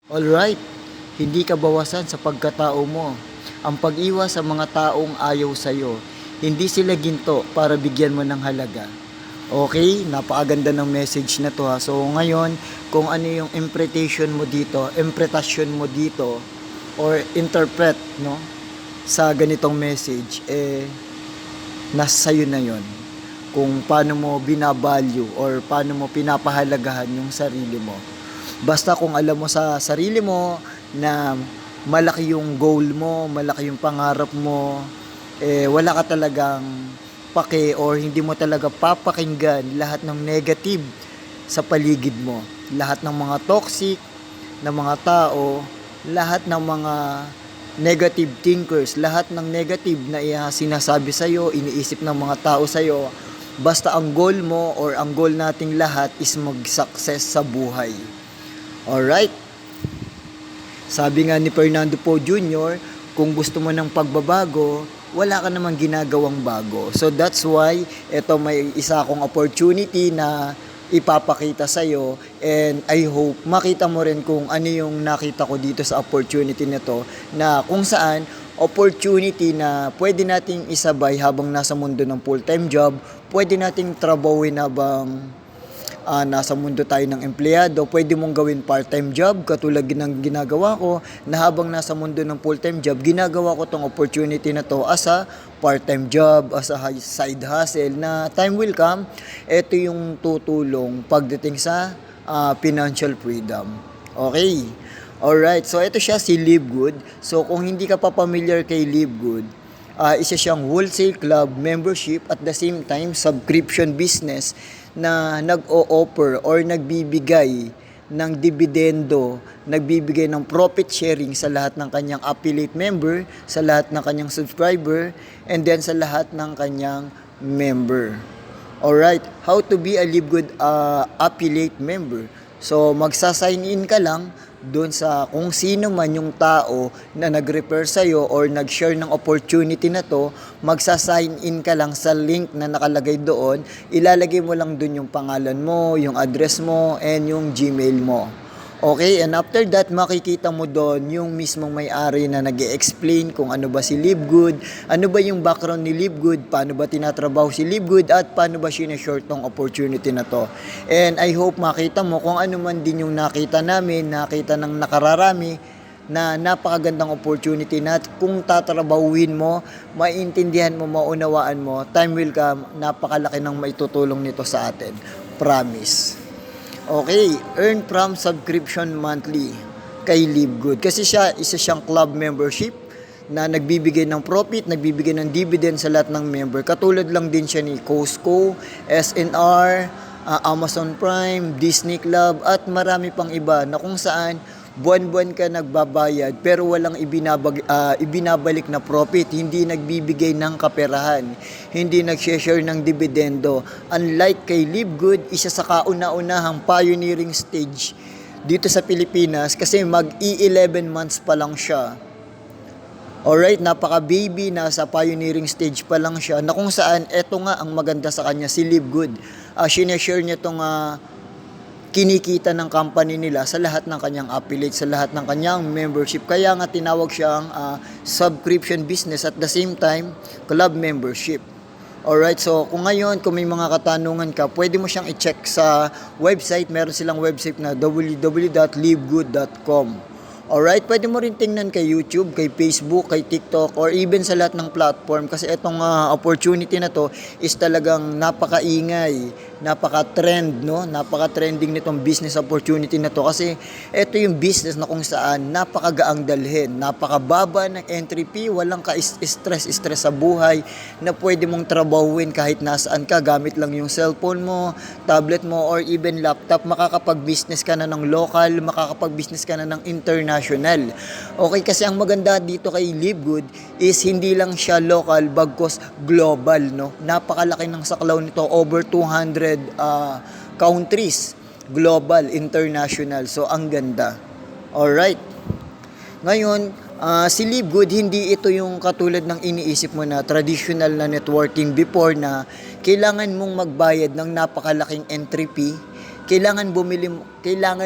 Alright, hindi ka bawasan sa pagkatao mo. Ang pag-iwas sa mga taong ayaw sa'yo, hindi sila ginto para bigyan mo ng halaga. Okay, napakaganda ng message na to ha. So ngayon, kung ano yung impretasyon mo dito, or interpret, no, sa ganitong message, nasa sa'yo na yon. Kung paano mo binavalue or paano mo pinapahalagahan yung sarili mo. Basta kung alam mo sa sarili mo na malaki yung goal mo, malaki yung pangarap mo, wala ka talagang pake or hindi mo talaga papakinggan lahat ng negative sa paligid mo. Lahat ng mga toxic na mga tao, lahat ng mga negative thinkers, lahat ng negative na sinasabi sa'yo, iniisip ng mga tao sa'yo, basta ang goal mo or ang goal nating lahat is mag-success sa buhay. Alright? Sabi nga ni Fernando Poe Jr., kung gusto mo ng pagbabago, wala ka namang ginagawang bago. So that's why, ito may isa akong opportunity na ipapakita sa'yo, and I hope makita mo rin kung ano yung nakita ko dito sa opportunity na to, na kung saan opportunity na pwede nating isabay habang nasa mundo ng full-time job, pwede nating trabawin habang nasa mundo tayo ng empleyado, pwede mong gawin part-time job katulad ng ginagawa ko, na habang nasa mundo ng full-time job, ginagawa ko tong opportunity na to as a part-time job, as a side hustle, na time will come, ito yung tutulong pagdating sa financial freedom. Okay. Alright, so ito siya si Live Good. So kung hindi ka pa familiar kay Live Good, isa siyang wholesale club membership at the same time subscription business na nag-o-offer or nagbibigay ng dividendo, nagbibigay ng profit sharing sa lahat ng kanyang affiliate member, sa lahat ng kanyang subscriber, and then sa lahat ng kanyang member. Alright, how to be a Live Good affiliate member? So magsa-sign in ka lang doon sa kung sino man yung tao na nag-refer sa'yo or nag-share ng opportunity na to, magsa-sign in ka lang sa link na nakalagay doon, ilalagay mo lang doon yung pangalan mo, yung address mo, and yung Gmail mo. Okay, and after that, makikita mo doon yung mismong may-ari na nag-e-explain kung ano ba si Live Good, ano ba yung background ni Live Good, paano ba tinatrabaho si Live Good, at paano ba sinashort tong opportunity na to. And I hope makita mo kung ano man din yung nakita namin, nakita ng nakararami, na napakagandang opportunity na kung tatrabahuin mo, maintindihan mo, maunawaan mo, time will come, napakalaki ng maitutulong nito sa atin. Promise. Okay, earn from subscription monthly kay Live Good. Kasi siya, isa siyang club membership na nagbibigay ng profit, nagbibigay ng dividend sa lahat ng member. Katulad lang din siya ni Costco, SNR, Amazon Prime, Disney Club, at marami pang iba na kung saan buwan-buwan ka nagbabayad pero walang ibinabalik na profit, hindi nagbibigay ng kaperahan, hindi nag-share ng dividendo. Unlike kay Live Good, isa sa kauna-unahang pioneering stage dito sa Pilipinas kasi mag-11 months pa lang siya. Alright, napaka-baby, nasa pioneering stage pa lang siya na kung saan eto nga ang maganda sa kanya, si Live Good. Sinashare niya itong kinikita ng company nila sa lahat ng kanyang affiliate, sa lahat ng kanyang membership. Kaya nga tinawag siyang subscription business at the same time club membership. Alright, so kung ngayon, kung may mga katanungan ka, pwede mo siyang i-check sa website. Meron silang website na www.livegood.com. Alright, pwede mo rin tingnan kay YouTube, kay Facebook, kay TikTok, or even sa lahat ng platform kasi itong opportunity na to is talagang napakaingay, napaka-trend, no? Napaka-trending nitong business opportunity na to kasi ito yung business na kung saan napakagaang dalhin, napakababa ng entry fee, walang ka-stress sa buhay na pwede mong trabahuin kahit nasaan ka, gamit lang yung cellphone mo, tablet mo, or even laptop, makakapag-business ka na ng local, makakapag-business ka na ng international. Okay, kasi ang maganda dito kay Live Good is hindi lang siya local bagkos global, no? Napakalaki ng saklaw nito, over 200 countries, global, international. So ang ganda. Alright. Ngayon, si Live Good, hindi ito yung katulad ng iniisip mo na traditional na networking before na kailangan mong magbayad ng napakalaking entry fee kailangan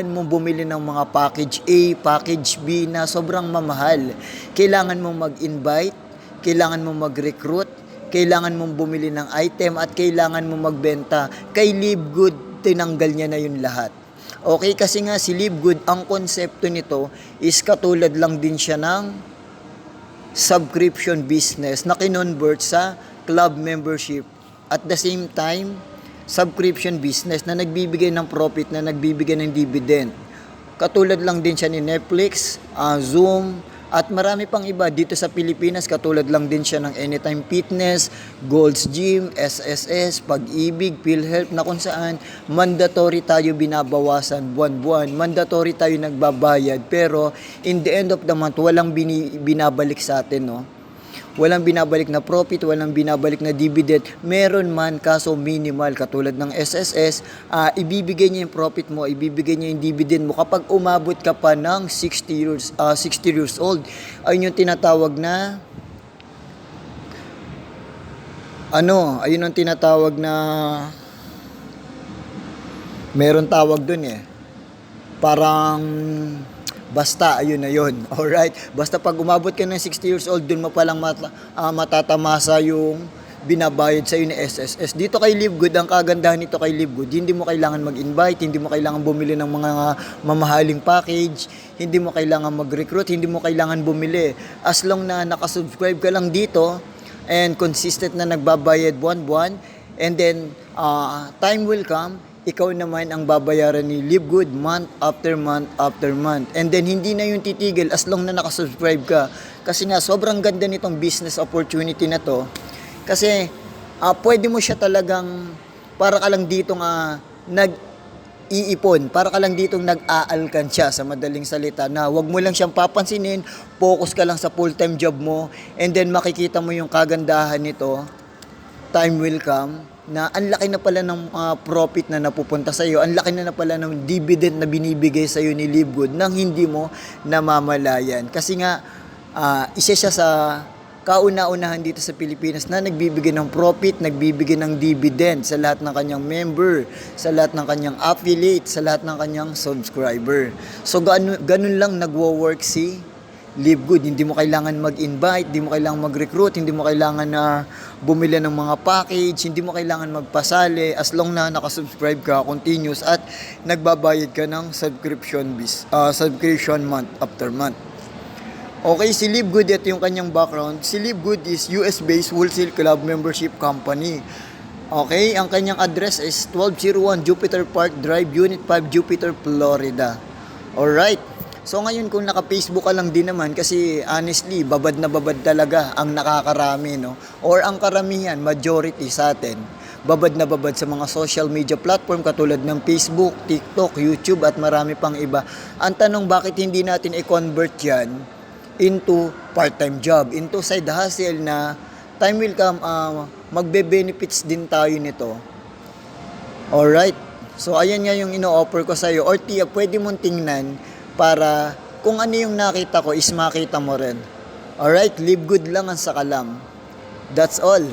mong bumili ng mga package A, package B na sobrang mamahal. Kailangan mong mag-invite, kailangan mong mag-recruit, kailangan mong bumili ng item at kailangan mong magbenta. Kay Live Good, tinanggal niya na yun lahat. Okay, kasi nga si Live Good, ang konsepto nito is katulad lang din siya ng subscription business na kinonvert sa club membership. At the same time, subscription business na nagbibigay ng profit, na nagbibigay ng dividend. Katulad lang din siya ni Netflix, Zoom, at marami pang iba dito sa Pilipinas. Katulad lang din siya ng Anytime Fitness, Gold's Gym, SSS, Pag-ibig, PhilHealth, na kung saan mandatory tayo binabawasan buwan-buwan, mandatory tayo nagbabayad, pero in the end of the month, walang binabalik sa atin, no? Walang binabalik na profit, walang binabalik na dividend. Meron man, kaso minimal. Katulad ng SSS, ibibigay niya yung profit mo, ibibigay niya yung dividend mo kapag umabot ka pa ng 60 years old. Ayun yung tinatawag na ayun ang tinatawag na meron tawag dun eh. Parang basta, ayun na yun. Alright? Basta pag umabot ka ng 60 years old, dun mo palang matatamasa yung binabayad sa'yo ni SSS. Dito kay Live Good, ang kagandahan nito kay Live Good, hindi mo kailangan mag-invite, hindi mo kailangan bumili ng mga mamahaling package, hindi mo kailangan mag-recruit, hindi mo kailangan bumili. As long na nakasubscribe ka lang dito, and consistent na nagbabayad buwan-buwan, and then time will come, ikaw naman ang babayaran ni Live Good month after month after month. And then hindi na yung titigil as long na nakasubscribe ka. Kasi nga sobrang ganda nitong business opportunity na to. Kasi pwede mo siya talagang para ka lang dito nga nag-iipon, para ka lang ditong nag-aalkansya sa madaling salita, na wag mo lang siyang papansinin, focus ka lang sa full-time job mo, and then makikita mo yung kagandahan nito. Time will come na ang laki na pala ng profit na napupunta sa iyo, ang laki na pala ng dividend na binibigay sa iyo ni Live Good nang hindi mo namamalayan. Kasi nga isa siya sa kauna-unahan dito sa Pilipinas na nagbibigay ng profit, nagbibigay ng dividend sa lahat ng kanyang member, sa lahat ng kanyang affiliate, sa lahat ng kanyang subscriber. So ganun lang nagwo-work si Live Good. Hindi mo kailangan mag-invite, hindi mo kailangan mag-recruit, hindi mo kailangan na bumili ng mga package, hindi mo kailangan magpasali, as long na nakasubscribe ka, continuous, at nagbabayad ka ng subscription month after month. Okay, si Live Good, ito yung kanyang background. Si Live Good is US-based wholesale club membership company. Okay, ang kanyang address is 1201 Jupiter Park Drive, Unit 5, Jupiter, Florida. Alright. So ngayon kung naka-Facebook ka lang din naman, kasi honestly, babad na babad talaga ang nakakarami, no? Or ang karamihan, majority sa atin, babad na babad sa mga social media platform katulad ng Facebook, TikTok, YouTube at marami pang iba. Ang tanong, bakit hindi natin i-convert yan into part-time job, into side hustle na time will come, magbe-benefits din tayo nito. Alright? So ayan nga yung ino-offer ko sa'yo. Or tiya, pwede mong tingnan para kung ano yung nakita ko is makita mo rin. Alright, Live Good lang ang sakalam. That's all.